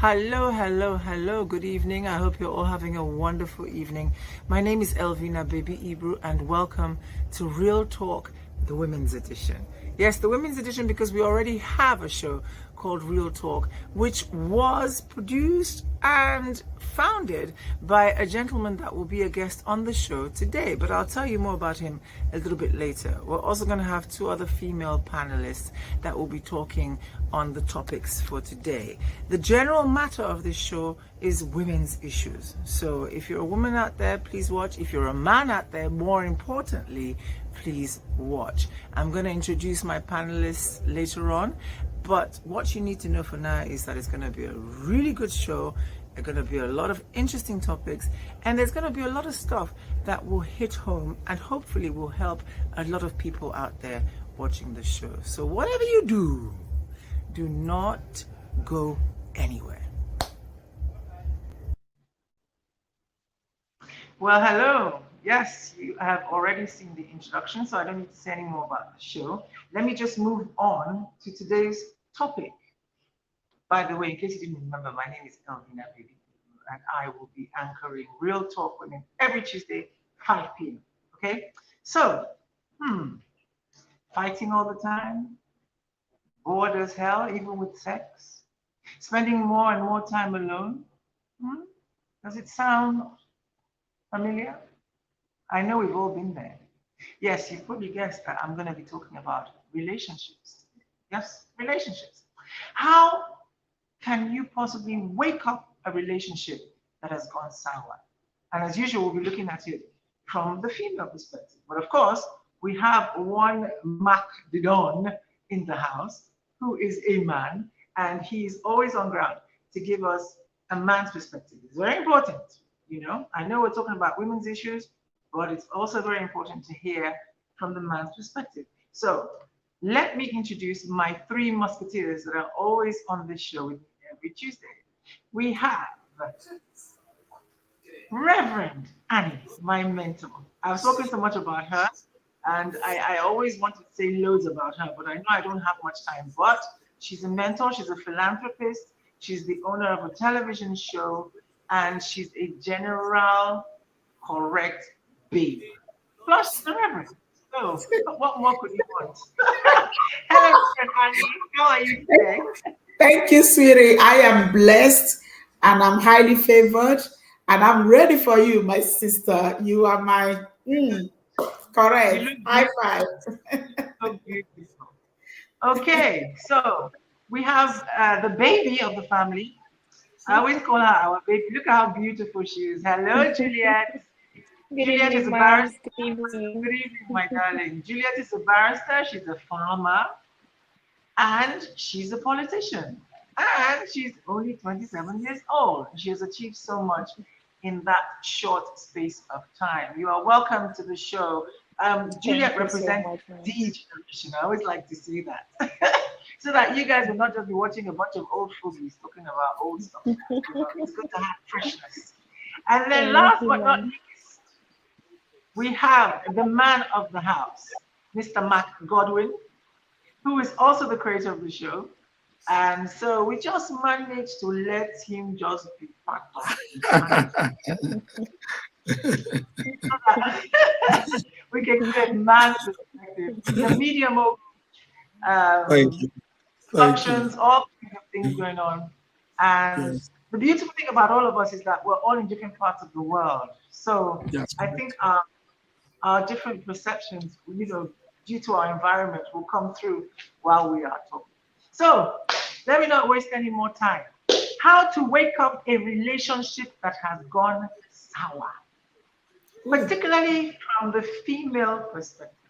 Hello, hello, hello. Good evening. I hope you're all having a wonderful evening. My name is Elvina Baby Ibru, and welcome to Real Talk, the Women's Edition. Yes, the Women's Edition, because we already have a show called Real Talk, which was produced and founded by a gentleman that will be a guest on the show today, but I'll tell you more about him a little bit later. We're also going to have two other female panelists that will be talking on the topics for today. The general matter of this show is women's issues. So if you're a woman out there, please watch. If you're a man out there, more importantly, please watch. I'm going to introduce my panelists later on, but what you need to know for now is that it's going to be a really good show. There's going to be a lot of interesting topics, and there's going to be a lot of stuff that will hit home and hopefully will help a lot of people out there watching the show. So whatever you do not go anywhere. Well, hello. Yes, you have already seen the introduction, so I don't need to say any more about the show. Let me just move on to today's topic. By the way, in case you didn't remember, my name is Elvina Baby, and I will be anchoring Real Talk Women every Tuesday, 5 p.m. Okay? So, fighting all the time, bored as hell, even with sex, spending more and more time alone. Does it sound familiar? I know we've all been there. Yes, you've probably guessed that I'm going to be talking about relationships. Yes, relationships. How can you possibly wake up a relationship that has gone sour? And as usual, we'll be looking at it from the female perspective. But of course, we have one Mac Didon in the house who is a man, and he's always on ground to give us a man's perspective. It's very important. You know, I know we're talking about women's issues, but it's also very important to hear from the man's perspective. So let me introduce my three musketeers that are always on this show with me every Tuesday. We have Reverend Annie, my mentor. I've spoken so much about her, and I always wanted to say loads about her, but I know I don't have much time. But she's a mentor, she's a philanthropist, she's the owner of a television show, and she's a general, correct babe. Plus the Reverend. So, what more could you want? Hello, Annie. How are you today? Thank you, sweetie. I am blessed and I'm highly favored and I'm ready for you, my sister. You are my correct. High five. So beautiful. Okay, so we have the baby of the family. I always call her our baby. Look how beautiful she is. Hello, Juliet. Good Juliet is a evening, ma'am. barrister. Good evening. Good evening, my darling. Juliet is a barrister. She's a farmer. And she's a politician. And she's only 27 years old. She has achieved so much in that short space of time. You are welcome to the show. Juliet represents the generation. I always like to say that. So that you guys will not just be watching a bunch of old fogies talking about old stuff. It's good to have freshness. And then last but not least, we have the man of the house, Mr. Mac Godwin, who is also the creator of the show. And so we just managed to let him just be part of it. We can get man's perspective, the medium of functions, all kinds of things going on. And the beautiful thing about all of us is that we're all in different parts of the world. So I think our different perceptions, due to our environment, will come through while we are talking. So let me not waste any more time. How to wake up a relationship that has gone sour, particularly from the female perspective.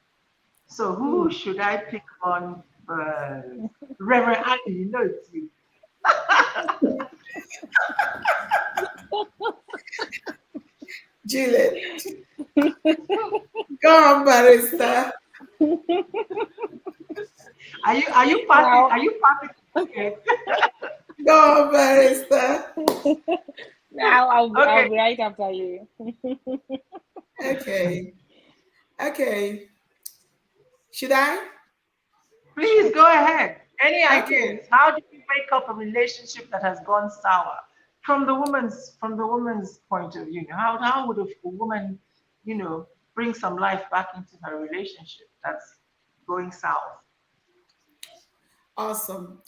So who should I pick on first? Reverend Annie, you know it's you. Juliet. Go on, barrister. Are you passing? Are you passing? Okay. Go on, barrister. Now I'll be right after you. Okay. Should I? Please go ahead. Any Okay. ideas? How do you break up a relationship that has gone sour? From the woman's point of view, how would a woman, bring some life back into her relationship that's going south? Awesome.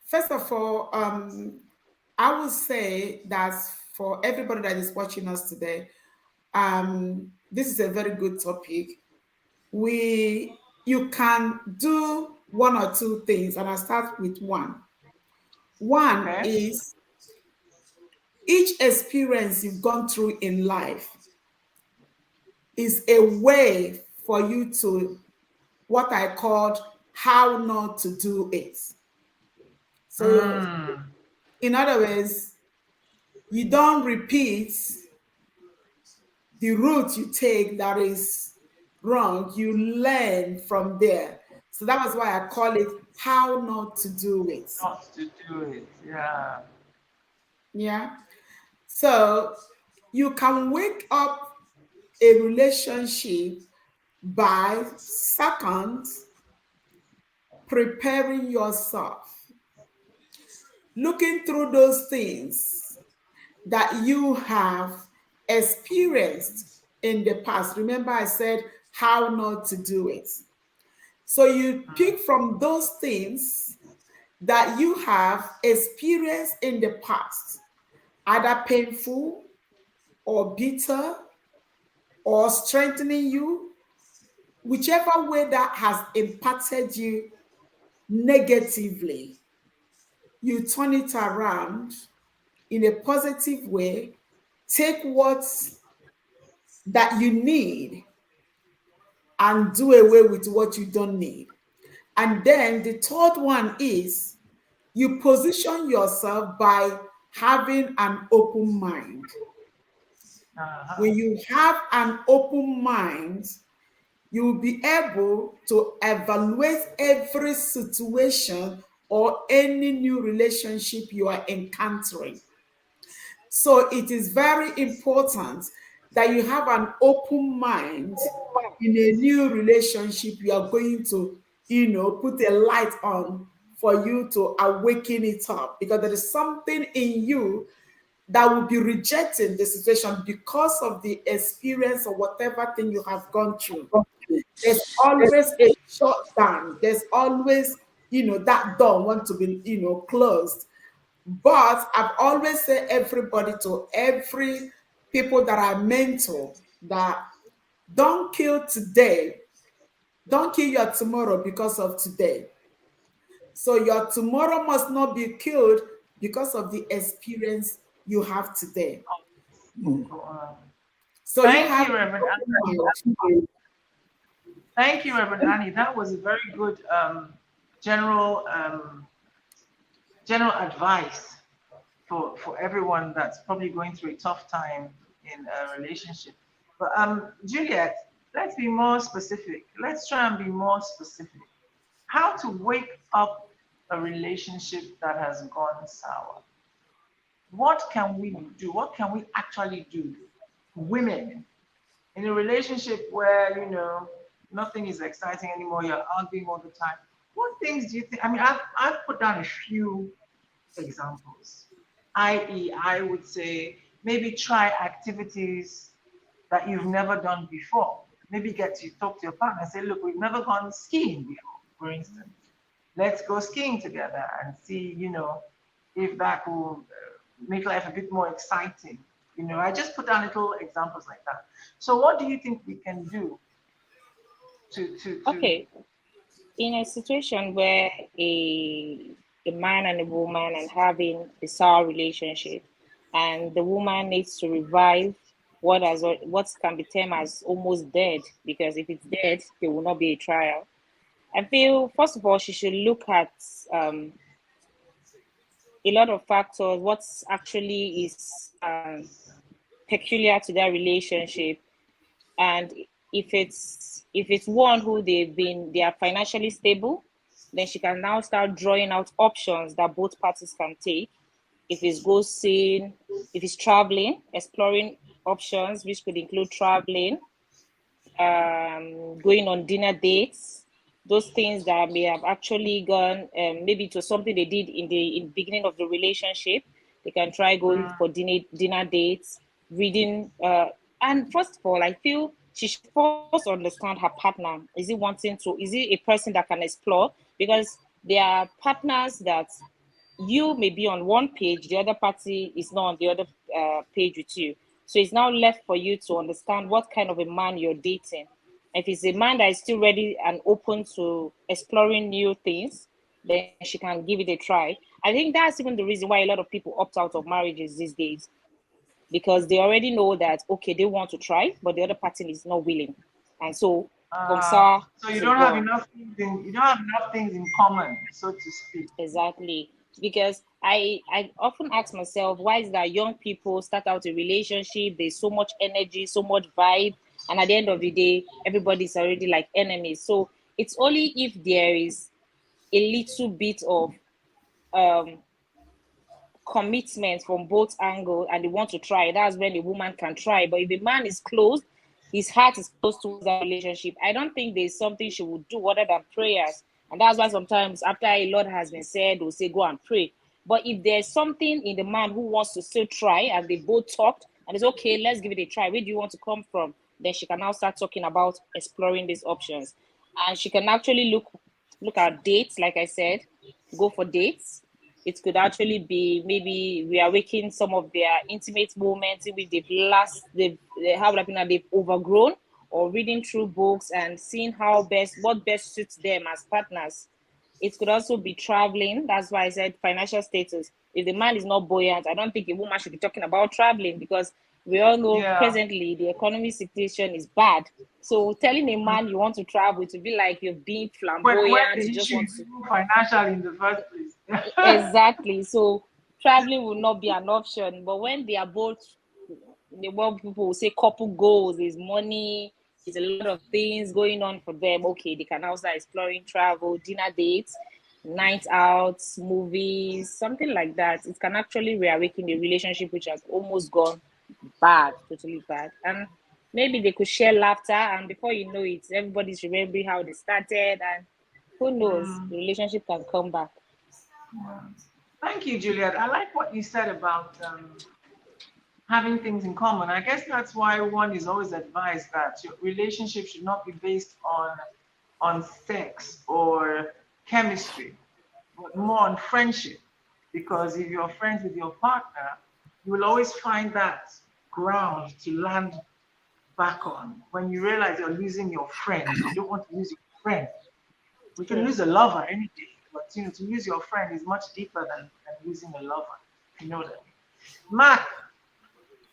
First of all, I would say that for everybody that is watching us today, this is a very good topic. You can do one or two things, and I'll start with one. One Okay. is each experience you've gone through in life is a way for you to what I called how not to do it. So, Mm, in other words, you don't repeat the route you take that is wrong. You learn from there. So that was why I call it how not to do it. not to do it. Yeah. Yeah. So you can wake up a relationship by second preparing yourself, looking through those things that you have experienced in the past. Remember, I said how not to do it. So you pick from those things that you have experienced in the past, either painful or bitter or strengthening you, whichever way that has impacted you negatively, you turn it around in a positive way, take what that you need and do away with what you don't need. And then the third one is you position yourself by having an open mind. Uh-huh. When you have an open mind, you will be able to evaluate every situation or any new relationship you are encountering. So it is very important that you have an open mind in a new relationship you are going to, put a light on for you to awaken it up because there is something in you that will be rejecting the situation because of the experience or whatever thing you have gone through. There's always a shutdown. There's always, that door want to be, closed. But I've always said everybody to every people that I mentor that don't kill today. Don't kill your tomorrow because of today. So your tomorrow must not be killed because of the experience you have today. Go on. So you Thank have you, Reverend Annie. Thank you, Reverend Annie. That was a very good general advice for everyone that's probably going through a tough time in a relationship. But Juliet, let's be more specific. Let's try and be more specific. How to wake up a relationship that has gone sour? What can we do? What can we actually do, women, in a relationship where nothing is exciting anymore? You're arguing all the time. What things do you think? I mean, I've put down a few examples, i.e., I would say maybe try activities that you've never done before. Maybe get to talk to your partner and say, look, we've never gone skiing before, for instance. Let's go skiing together and see, if that will make life a bit more exciting. I just put down little examples like that. So what do you think we can do to Okay, in a situation where a man and a woman are having a sour relationship, and the woman needs to revive what can be termed as almost dead, because if it's dead, there will not be a trial. I feel first of all she should look at a lot of factors. What actually is peculiar to that relationship, and if it's one who they are financially stable, then she can now start drawing out options that both parties can take. If it's go seeing, if it's traveling, exploring options, which could include traveling, going on dinner dates, those things that may have actually gone, maybe to something they did in the beginning of the relationship. They can try going for dinner dates, reading. And first of all, I feel she should first understand her partner. Is he a person that can explore? Because there are partners that you may be on one page, the other party is not on the other page with you. So it's now left for you to understand what kind of a man you're dating. If it's a man that is still ready and open to exploring new things, then she can give it a try. I think that's even the reason why a lot of people opt out of marriages these days, because they already know that, okay, they want to try, but the other party is not willing. And so, comme ça, So you c'est don't have bon. enough things in common, so to speak. Exactly. Because I often ask myself, why is that young people start out a relationship, there's so much energy, so much vibe, and at the end of the day, everybody's already like enemies. So it's only if there is a little bit of um commitment from both angles and they want to try, that's when the woman can try. But if the man is closed, his heart is close towards that relationship, I don't think there's something she would do other than prayers. And that's why sometimes after a lot has been said, we'll say, go and pray. But if there's something in the man who wants to still try, and they both talked, and it's okay, let's give it a try. Where do you want to come from? Then she can now start talking about exploring these options. And she can actually look at dates, like I said, go for dates. It could actually be maybe reawaken some of their intimate moments in which they've overgrown, or reading through books and seeing what best suits them as partners. It could also be traveling. That's why I said financial status. If the man is not buoyant, I don't think a woman should be talking about traveling, because we all know presently the economic situation is bad. So telling a man you want to travel, to be like you're being flamboyant, When the you just issue want is to. financial in the first place. Exactly. So traveling will not be an option. But when they are both, the world people will say couple goals, is money, is a lot of things going on for them. Okay, they can also start exploring travel, dinner dates, night outs, movies, something like that. It can actually reawaken a relationship which has almost gone bad, totally bad. And maybe they could share laughter, and before you know it, everybody's remembering how they started, and who knows, the relationship can come back. Thank you, Juliet. I like what you said about having things in common. I guess that's why one is always advised that your relationship should not be based on sex or chemistry, but more on friendship. Because if you're friends with your partner, you will always find that ground to land back on. When you realize you're losing your friend, you don't want to lose your friend. We can lose a lover any day, but to lose your friend is much deeper than losing a lover. You know that. Mark,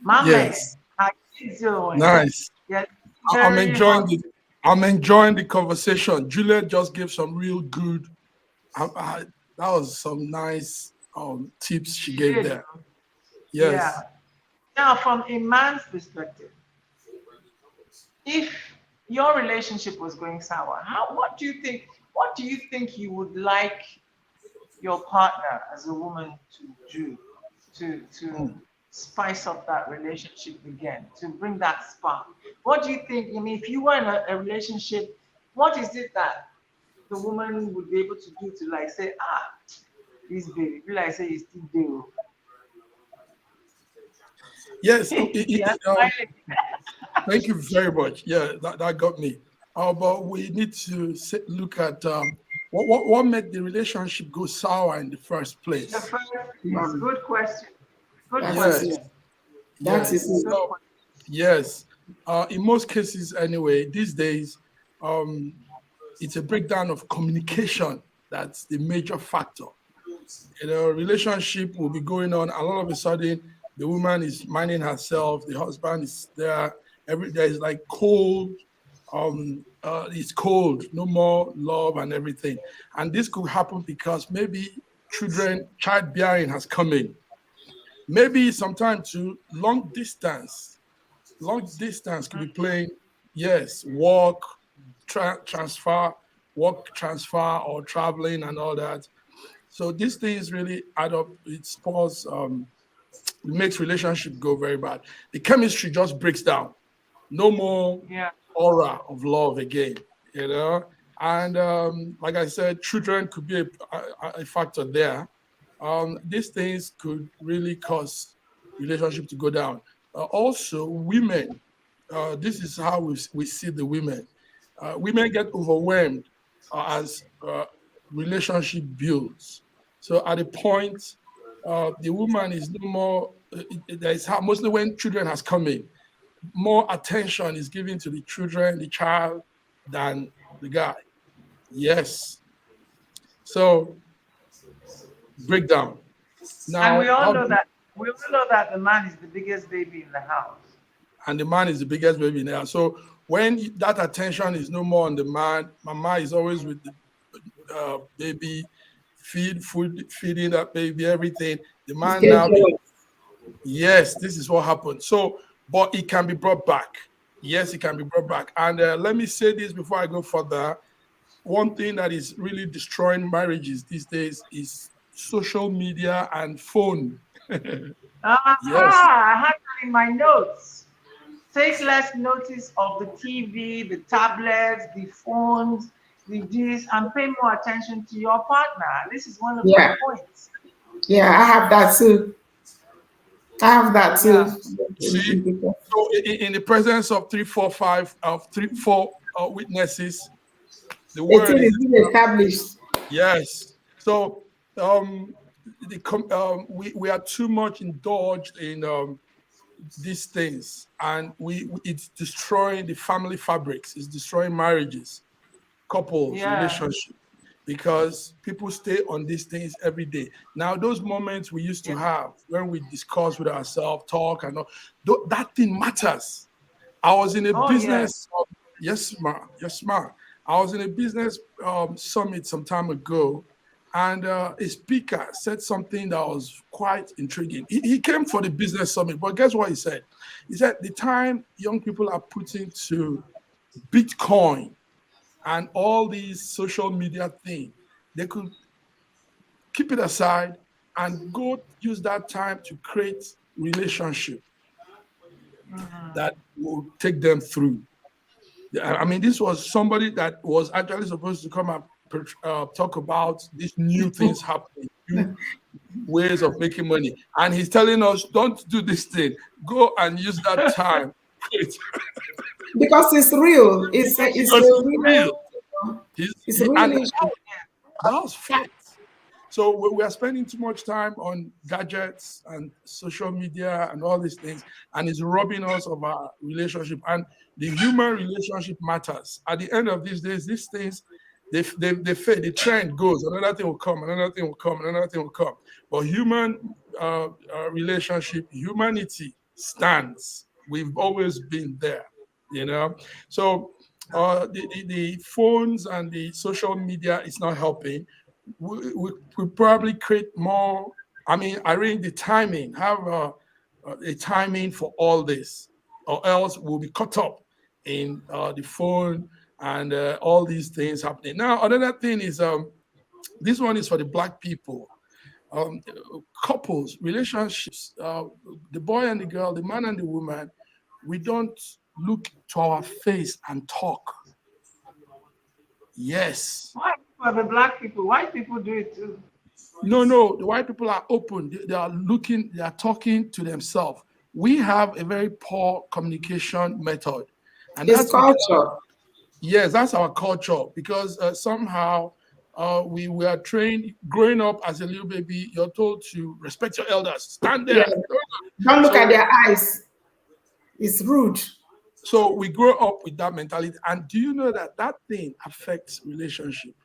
my Yes, man, how you doing? nice. Yeah, I'm very enjoying hot. I'm enjoying the conversation. Juliet just gave some real good. That was some nice tips she She gave did. there. Yeah. Yes. Now, from a man's perspective, if your relationship was going sour, what do you think? What do you think you would like your partner as a woman to do to spice up that relationship again, to bring that spark? What do you think? I mean, if you were in a relationship, what is it that the woman would be able to do to like say, this baby, be like say, you still do. Yes. Yeah, smiling. Thank you very much. Yeah, that got me. But we need to look at what made the relationship go sour in the first The place. first is good question. Good That Yes. is question. it. That Yes. is it. Good So, question. yes. In most cases, anyway, these days, it's a breakdown of communication that's the major factor. Relationship will be going on, and all of a sudden, the woman is minding herself, the husband is there. Every day is like cold. It's cold, no more love and everything. And this could happen because maybe childbearing has come in. Maybe sometimes to long distance. Long distance could be playing, yes, transfer, work transfer, or traveling and all that. So these things really add up. It spoils, it makes relationship go very bad. The chemistry just breaks down. No more Yeah. aura of love again, you know. And like I said, children could be a factor there. These things could really cause relationship to go down. Also, women. This is how we see the women. Women get overwhelmed as relationship builds. So at a point, the woman is no more. There is how mostly when children has come in, more attention is given to the children, the child, than the guy. Yes. So breakdown. Now, And we all know that the man is the biggest baby in the house. and the man is the biggest baby now. So when that attention is no more on the man, mama is always with the baby, feeding that baby, everything. The man now, yes, this is what happened. So, but it can be brought back. Yes, it can be brought back. And let me say this before I go further. One thing that is really destroying marriages these days is social media and phone. Yes. I had that in my notes. Take less notice of the TV, the tablets, the phones, the this, and pay more attention to your partner. This is one of my points. Yeah, I have that too. I have that too. See, so in the presence of 3-4 witnesses, the word is being established. yes. So we are too much indulged in these things, and it's destroying the family fabrics. It's destroying marriages, couples, relationships, because people stay on these things every day. Now, those moments we used to have when we discuss with ourselves, talk, and all, that thing matters. I was in a business. Yes, ma'am. I was in a business summit some time ago, and a speaker said something that was quite intriguing. He came for the business summit, but guess what he said? He said the time young people are putting to Bitcoin and all these social media things, they could keep it aside and go use that time to create relationship that will take them through. I mean, this was somebody that was actually supposed to come and talk about these new things happening, new ways of making money. And he's telling us, don't do this thing. Go and use that time. Because it's real. It's real. It's really that was fact. So we are spending too much time on gadgets and social media and all these things, and it's robbing us of our relationship. And the human relationship matters. At the end of these days, these things, they fade. The trend goes. Another thing will come. Another thing will come. Another thing will come. But human relationship, humanity stands. We've always been there, you know. So the phones and the social media is not helping. We probably create more. I mean, arrange the timing, have a timing for all this, or else we'll be caught up in the phone and all these things happening. Now, another thing is this one is for the Black people. Couples, relationships, the boy and the girl, the man and the woman, we don't look to our face and talk. Yes. Why for the Black people? White people do it too. No, the white people are open. They are looking, they are talking to themselves. We have a very poor communication method. And it's culture. Yes, that's our culture, because somehow we were trained growing up as a little baby. You're told to respect your elders, stand there. Yeah. Don't look at their eyes. It's rude. So we grow up with that mentality. And do you know that that thing affects relationships?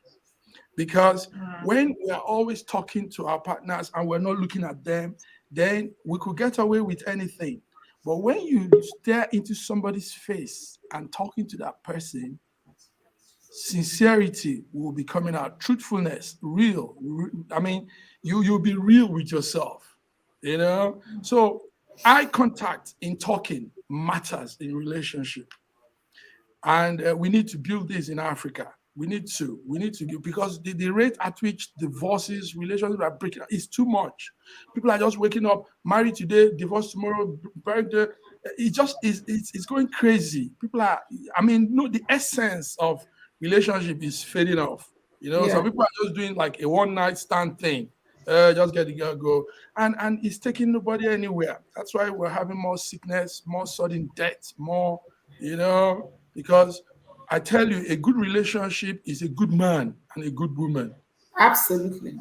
Because when we are always talking to our partners and we're not looking at them, then we could get away with anything. But when you stare into somebody's face and talking to that person, sincerity will be coming out, truthfulness, real. I mean, you'll be real with yourself, you know? So eye contact in talking matters in relationship. And we need to build this in Africa. We need to, because the rate at which divorces, relationships are breaking is too much. People are just waking up, married today, divorced tomorrow, buried there. It just is, it's going crazy. People are, I mean, no, the essence of relationship is fading off. Some people are just doing like a one-night stand thing. Just get the girl, go. And it's taking nobody anywhere. That's why we're having more sickness, more sudden death, more, because I tell you, a good relationship is a good man and a good woman. Absolutely.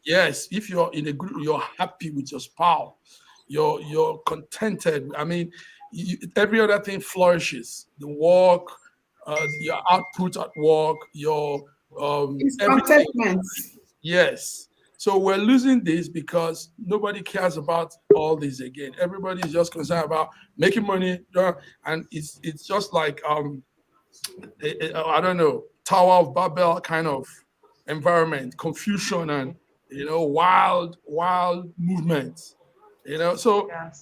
Yes, if you're you're happy with your spouse, you're contented. I mean, every other thing flourishes. The work, your output at work, your It's everything. contentment. Yes. So we're losing this because nobody cares about all this again. Everybody is just concerned about making money, and it's just like I don't know, Tower of Babel kind of environment, confusion and wild movements. So Yes.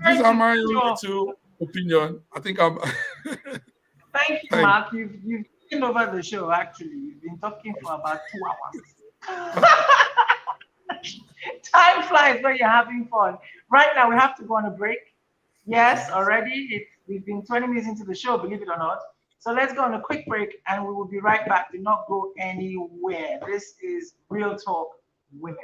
these are my two opinion. I think I'm. Thank you, Mark. You've taken over the show. Actually, you've been talking for about 2 hours. Time flies when you're having fun. Right now, we have to go on a break. Yes, already. We've been 20 minutes into the show, believe it or not. So let's go on a quick break and we will be right back. Do not go anywhere. This is Real Talk Women.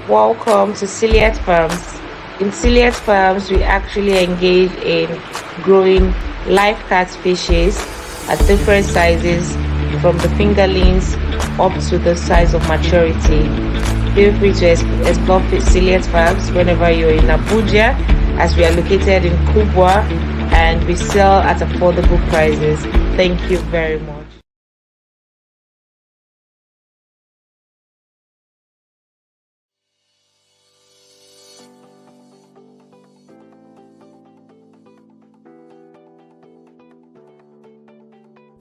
Welcome to Ciliate Farms. In Ciliate Farms, we actually engage in growing live cat species at different sizes, from the fingerlings up to the size of maturity. Feel free to explore Ciliate Farms whenever you're in Abuja, as we are located in Kubwa and we sell at affordable prices. Thank you very much.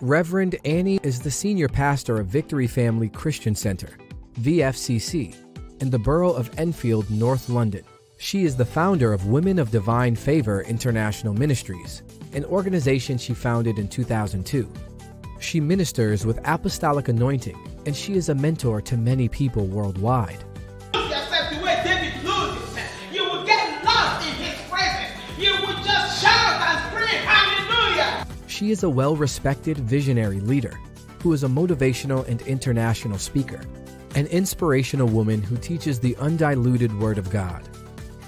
Reverend Annie is the senior pastor of Victory Family Christian Center, VFCC, in the borough of Enfield, North London. She is the founder of Women of Divine Favor International Ministries, an organization she founded in 2002. She ministers with apostolic anointing, and she is a mentor to many people worldwide. Lose yourself the way David loses. You will get lost in his presence. You will just shout and scream, hallelujah. She is a well-respected visionary leader who is a motivational and international speaker, an inspirational woman who teaches the undiluted Word of God.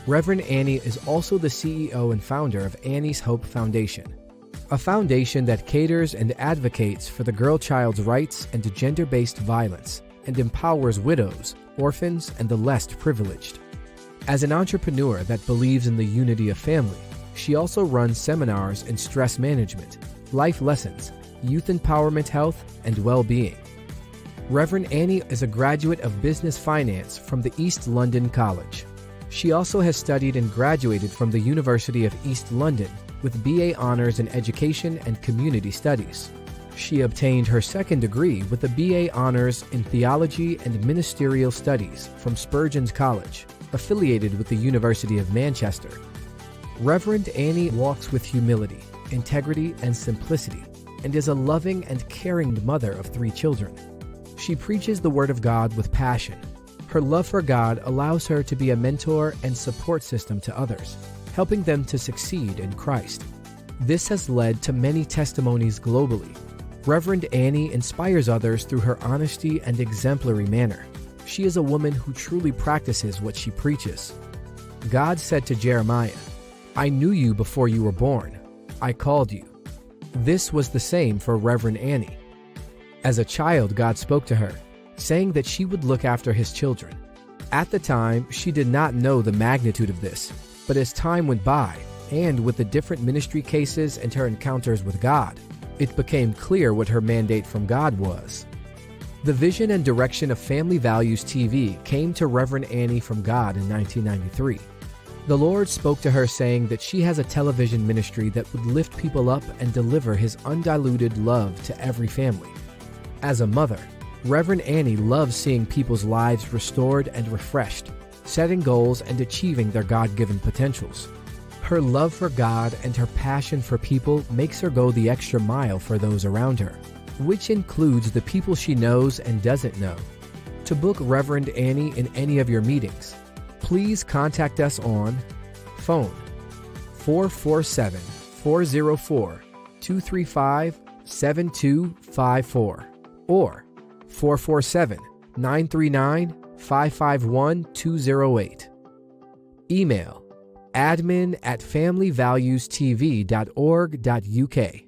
Reverend Annie is also the CEO and founder of Annie's Hope Foundation, a foundation that caters and advocates for the girl child's rights and gender-based violence and empowers widows, orphans, and the less privileged. As an entrepreneur that believes in the unity of family, she also runs seminars in stress management, life lessons, youth empowerment, health, and well-being. Reverend Annie is a graduate of business finance from the East London College. She also has studied and graduated from the University of East London with BA Honors in Education and Community Studies. She obtained her second degree with a BA Honors in Theology and Ministerial Studies from Spurgeon's College, affiliated with the University of Manchester. Reverend Annie walks with humility, integrity, and simplicity, and is a loving and caring mother of 3 children. She preaches the Word of God with passion. Her love for God allows her to be a mentor and support system to others, helping them to succeed in Christ. This has led to many testimonies globally. Reverend Annie inspires others through her honesty and exemplary manner. She is a woman who truly practices what she preaches. God said to Jeremiah, "I knew you before you were born. I called you." This was the same for Reverend Annie. As a child, God spoke to her, saying that she would look after his children. At the time, she did not know the magnitude of this, but as time went by, and with the different ministry cases and her encounters with God, it became clear what her mandate from God was. The vision and direction of Family Values TV came to Reverend Annie from God in 1993. The Lord spoke to her saying that she has a television ministry that would lift people up and deliver His undiluted love to every family. As a mother, Reverend Annie loves seeing people's lives restored and refreshed, setting goals and achieving their God-given potentials. Her love for God and her passion for people makes her go the extra mile for those around her, which includes the people she knows and doesn't know. To book Reverend Annie in any of your meetings, please contact us on phone 447 404 235 7254 or 447 939 551 208. Email admin@familyvaluestv.org.uk.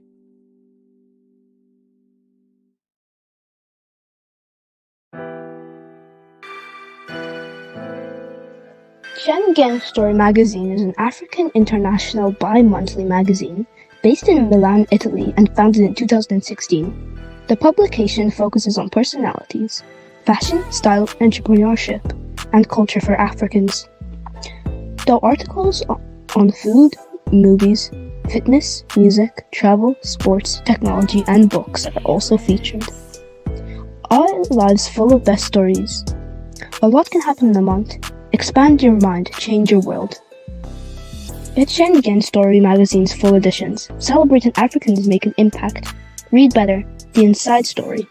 Schengen Story Magazine is an African international bi-monthly magazine based in Milan, Italy, and founded in 2016. The publication focuses on personalities, fashion, style, entrepreneurship, and culture for Africans. Though articles on food, movies, fitness, music, travel, sports, technology, and books are also featured. Our lives full of best stories. A lot can happen in a month. Expand your mind, change your world. Get Schengen Story Magazine's full editions. Celebrating Africans make an impact. Read better, the inside story.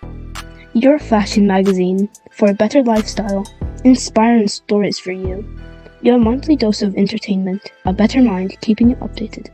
Your fashion magazine for a better lifestyle, inspiring stories for you. Your monthly dose of entertainment, a better mind keeping you updated.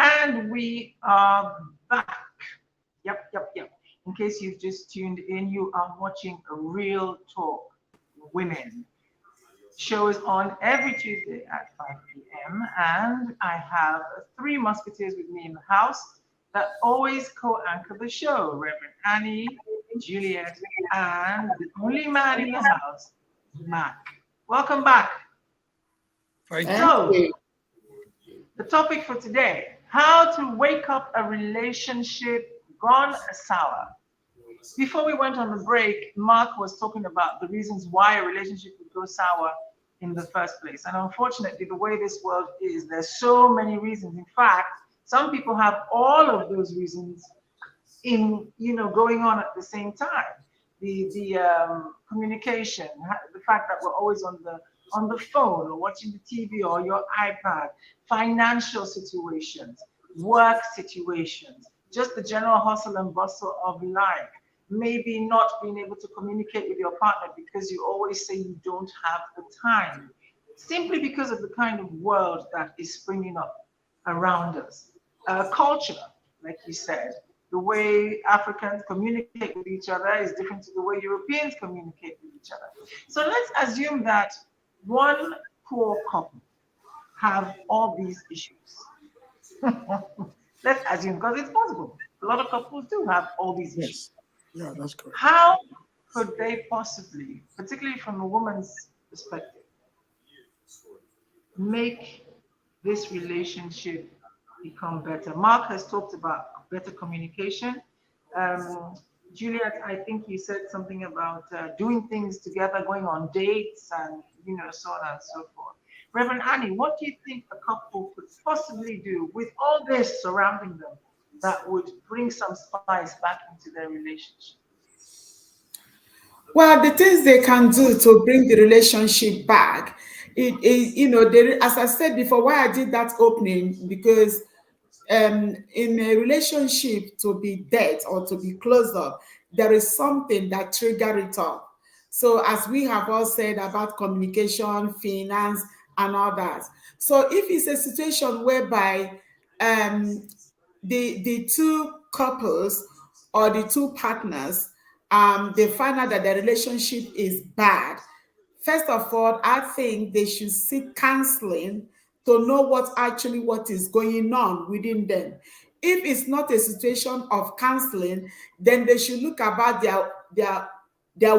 And we are back. Yep. In case you've just tuned in, you are watching a Real Talk Women. Show is on every Tuesday at 5 p.m. And I have three musketeers with me in the house that always co-anchor the show. Reverend Annie, Juliet, and the only man in the house, Mac. Welcome back. Thank So, you. the topic for today, how to wake up a relationship gone sour. Before we went on the break, Mark was talking about the reasons why a relationship would go sour in the first place. And unfortunately, the way this world is, there's so many reasons. In fact, some people have all of those reasons going on at the same time. The communication, the fact that we're always on the phone or watching the TV or your iPad, financial situations, work situations, just the general hustle and bustle of life. Maybe not being able to communicate with your partner because you always say you don't have the time, simply because of the kind of world that is springing up around us. Culture, like you said, the way Africans communicate with each other is different to the way Europeans communicate with each other. So let's assume that one poor couple have all these issues. Let's assume, because it's possible. A lot of couples do have all these issues. Yeah, that's correct. How could they possibly, particularly from a woman's perspective, make this relationship become better? Mark has talked about better communication. Juliet, I think you said something about doing things together, going on dates, and so on and so forth. Reverend Annie, what do you think a couple could possibly do with all this surrounding them that would bring some spice back into their relationship? Well, the things they can do to bring the relationship back, as I said before, why I did that opening, because in a relationship to be dead or to be closed up, there is something that triggers it up. So as we have all said about communication, finance, and all that. So if it's a situation whereby the two couples or the two partners, they find out that the relationship is bad, first of all, I think they should seek counseling to know what is going on within them. If it's not a situation of counseling, then they should look about their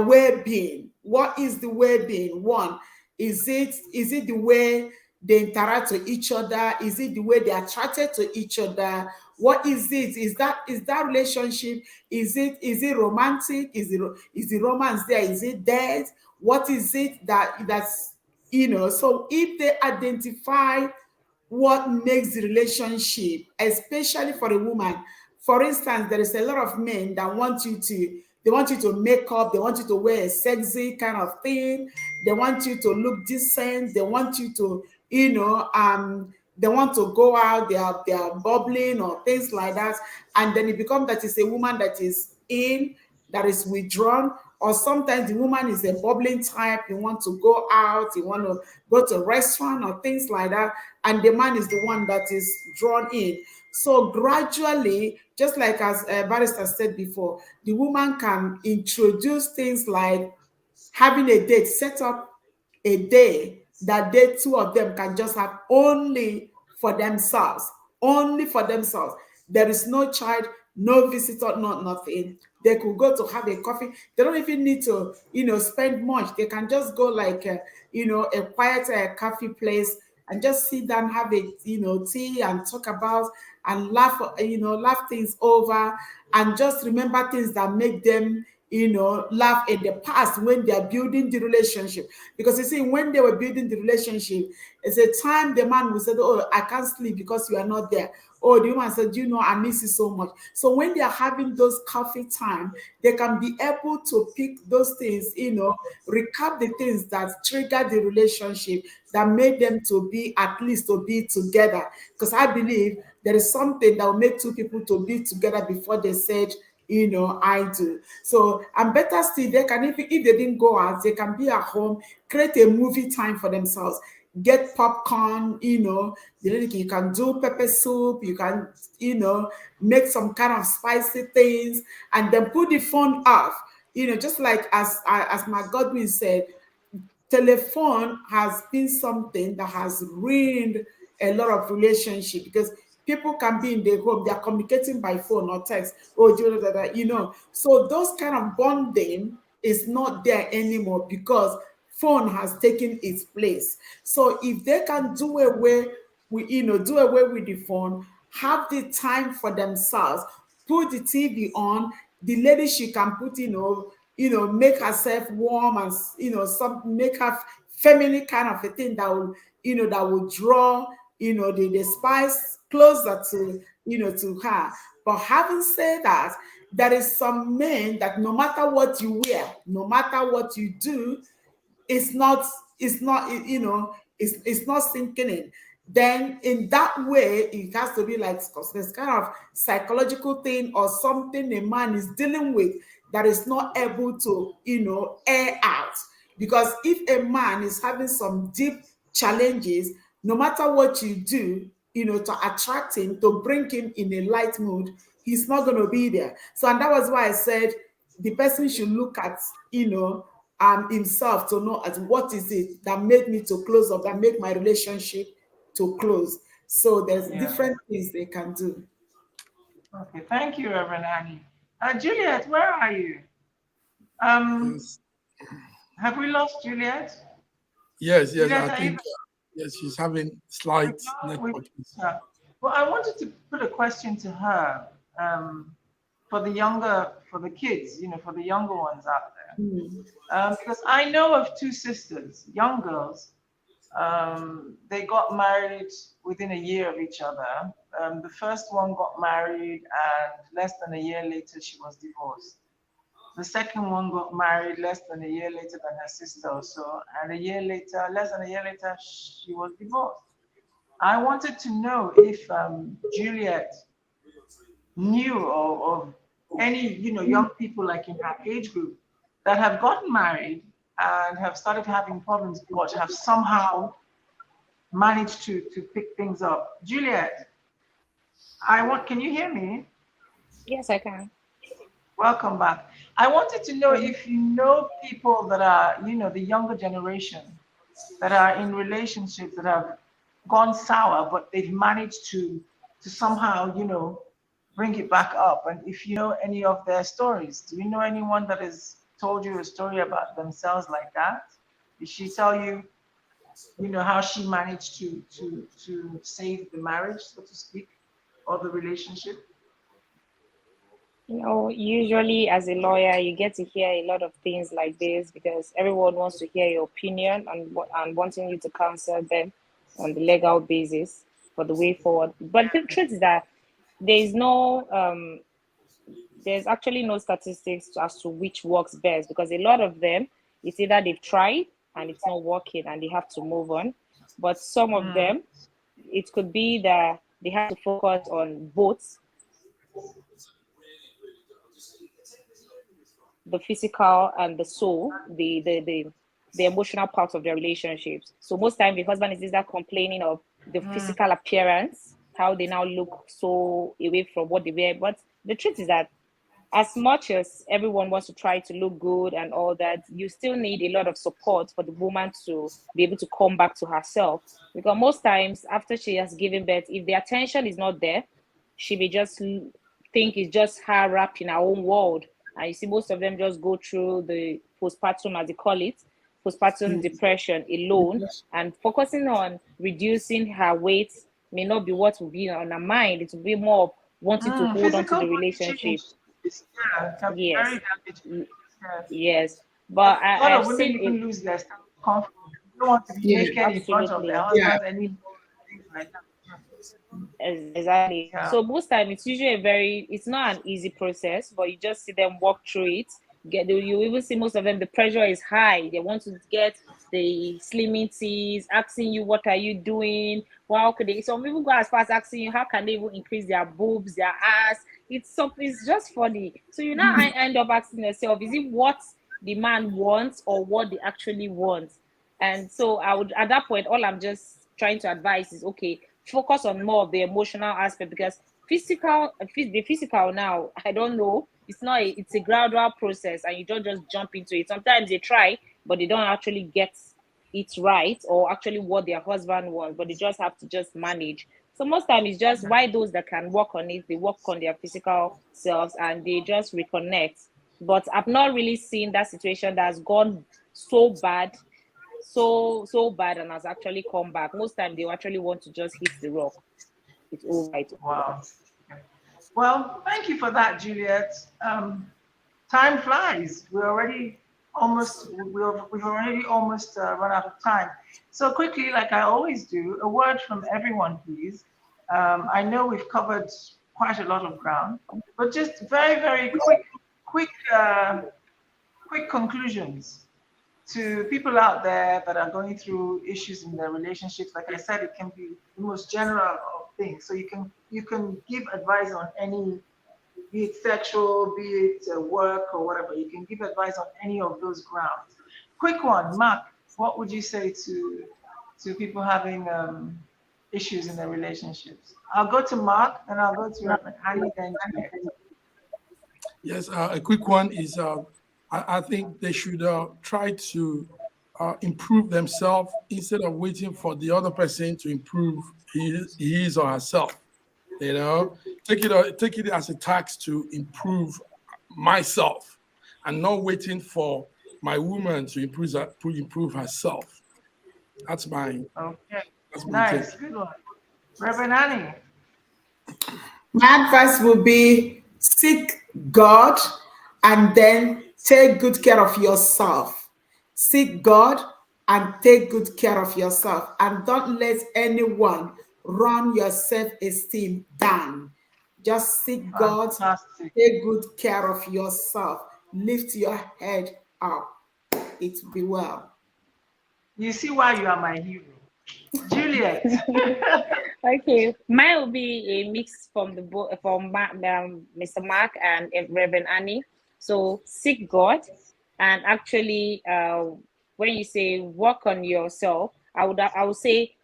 well-being. What is the well-being? One, is it the way they interact with each other? Is it the way they are attracted to each other? What is it? Is that relationship? Is it romantic? Is the romance there? Is it dead? What is it that's So if they identify what makes the relationship, especially for a woman, for instance, there is a lot of men that want you to, they want you to make up, they want you to wear a sexy kind of thing, they want you to look decent, they want you to, they want to go out, they are bubbling or things like that, and then it becomes that it's a woman that is in, that is withdrawn, or sometimes the woman is a bubbling type, you want to go out, you want to go to a restaurant or things like that, and the man is the one that is drawn in. So gradually, just like as Barrister said before, the woman can introduce things like having a date, set up a day that they two of them can just have only for themselves, only for themselves. There is no child, no visitor, not nothing. They could go to have a coffee. They don't even need to, spend much. They can just go like, a quiet coffee place and just sit down, have a, tea and talk about and laugh, laugh things over and just remember things that make them, laugh in the past when they are building the relationship. Because you see, when they were building the relationship, it's a time the man will say, oh, I can't sleep because you are not there. Oh, the woman said, I miss you so much. So when they are having those coffee time, they can be able to pick those things, recap the things that trigger the relationship that made them to be, at least to be together. Because I believe there is something that will make two people to be together before they said, I do. So, and better still, they can, if they didn't go out, they can be at home, create a movie time for themselves, get popcorn, you can do pepper soup, you can, make some kind of spicy things, and then put the phone off. Just like as my Godwin said, telephone has been something that has ruined a lot of relationship because people can be in their home, they are communicating by phone or text, or so those kind of bonding is not there anymore because phone has taken its place. So if they can do away with, the phone, have the time for themselves, put the TV on, the lady, she can put, make herself warm and, make her feminine kind of a thing that will, that will draw, the spice closer to, to her. But having said that, there is some men that no matter what you wear, no matter what you do, it's not, it's not sinking in. Then in that way, it has to be like this kind of psychological thing or something a man is dealing with that is not able to, air out. Because if a man is having some deep challenges, no matter what you do, to attract him, to bring him in a light mood, he's not going to be there. So, and that was why I said the person should look at, himself to know as what is it that made me to close up, that make my relationship to close. So there's different things they can do. Okay, thank you, Reverend Annie. Juliet, where are you? Yes. Have we lost Juliet? Yes, Juliet, I think yes, she's having slight network. Well, I wanted to put a question to her for the kids, for the younger ones out there. Because I know of two sisters, young girls. They got married within a year of each other. The first one got married, and less than a year later, she was divorced. The second one got married less than a year later than her sister or so, and less than a year later, she was divorced. I wanted to know if Juliet knew of any, young people like in her age group that have gotten married and have started having problems, but have somehow managed to pick things up. Juliet, can you hear me? Yes, I can. Welcome back. I wanted to know if you know people that are, the younger generation that are in relationships that have gone sour, but they've managed to somehow, bring it back up. And if you know any of their stories, do you know anyone that has told you a story about themselves like that? Did she tell you, how she managed to save the marriage, so to speak, or the relationship? Usually as a lawyer, you get to hear a lot of things like this because everyone wants to hear your opinion and wanting you to counsel them on the legal basis for the way forward. But the truth is that there is no there's actually no statistics as to which works best because a lot of them, it's either they've tried and it's not working and they have to move on. But some of them, it could be that they have to focus on both the physical and the soul, the emotional parts of their relationships. So most time the husband is either complaining of the physical appearance, how they now look so away from what they wear. But the truth is that as much as everyone wants to try to look good and all that, you still need a lot of support for the woman to be able to come back to herself. Because most times after she has given birth, if the attention is not there, she may just think it's just her wrapped in her own world. And you see most of them just go through the postpartum, as they call it, postpartum depression alone, and focusing on reducing her weight may not be what will be on her mind. It will be more of wanting to hold on to the relationship. Yes. Very damaging. Yes. But A lot I've of women seen even it. lose their self-confidence. They don't want to be Yeah. naked in front of their husband anymore. Things like that. Exactly. Yeah. So most time it's usually it's not an easy process, but you just see them walk through it. You even see most of them, the pressure is high. They want to get the slimming teas, asking you, what are you doing? How could they? Some people go as far as asking you, how can they even increase their boobs, their ass? It's just funny. So you now I end up asking yourself, is it what the man wants or what they actually want? And so I would, at that point, all I'm just trying to advise is, okay, focus on more of the emotional aspect because the physical now, I don't know. It's a gradual process and you don't just jump into it. Sometimes they try, but they don't actually get it right or actually what their husband wants, but they just have to just manage. So most time it's just why those that can work on it, they work on their physical selves and they just reconnect. But I've not really seen that situation that has gone so bad, so bad and has actually come back. Most time they actually want to just hit the rock. It's over. It's over. Wow. Well, thank you for that, Juliet. Time flies. We've already almost run out of time. So quickly, like I always do, a word from everyone, please. I know we've covered quite a lot of ground, but just very, very quick conclusions to people out there that are going through issues in their relationships. Like I said, it can be the most general of things. So you can give advice on any, be it sexual, be it work or whatever. You can give advice on any of those grounds. Quick one, Mark. What would you say to people having issues in their relationships? I'll go to Mark, and I'll go to Reverend Annie, then Juliet. Yes, a quick one is I think they should try to improve themselves instead of waiting for the other person to improve his or herself. You know, take it as a task to improve myself, and not waiting for my woman to improve herself. That's my Okay, that's my nice, take. good one. Reverend Annie. My advice would be seek God and then take good care of yourself. Seek God and take good care of yourself. And don't let anyone run your self-esteem down. Just seek God, Fantastic. take good care of yourself. Lift your head up. It will be well. You see why you are my hero. Juliet. Okay, mine will be a mix from Mr. Mark and Reverend Annie. So seek God, and actually, when you say work on yourself, I would say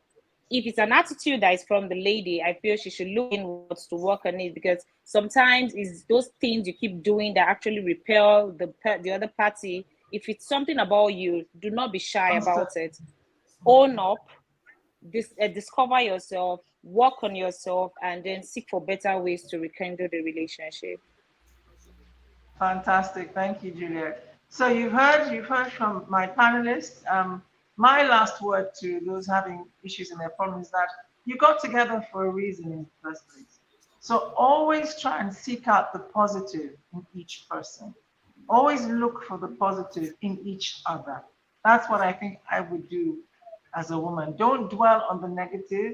if it's an attitude that is from the lady, I feel she should look inwards to work on it because sometimes it's those things you keep doing that actually repel the other party. If it's something about you, do not be shy about it. Own up, discover yourself, work on yourself, and then seek for better ways to rekindle the relationship. Fantastic. Thank you, Juliet. So you've heard from my panelists. My last word to those having issues in their problems is that you got together for a reason in the first place. So always try and seek out the positive in each person. Always look for the positive in each other. That's what I think I would do as a woman. Don't dwell on the negative,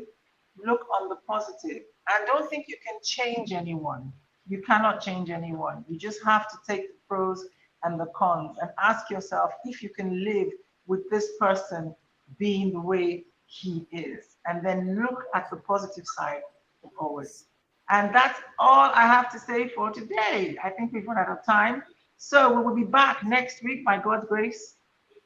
look on the positive. And don't think you can change anyone. You cannot change anyone. You just have to take the pros and the cons and ask yourself if you can live with this person being the way he is. And then look at the positive side always. And that's all I have to say for today. I think we've run out of time. So we will be back next week by God's grace,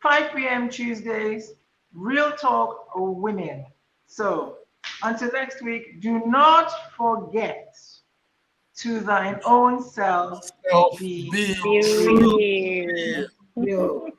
5 p.m. Tuesdays, Real Talk Women. So until next week, do not forget to thine own self be Be Be real. Yo.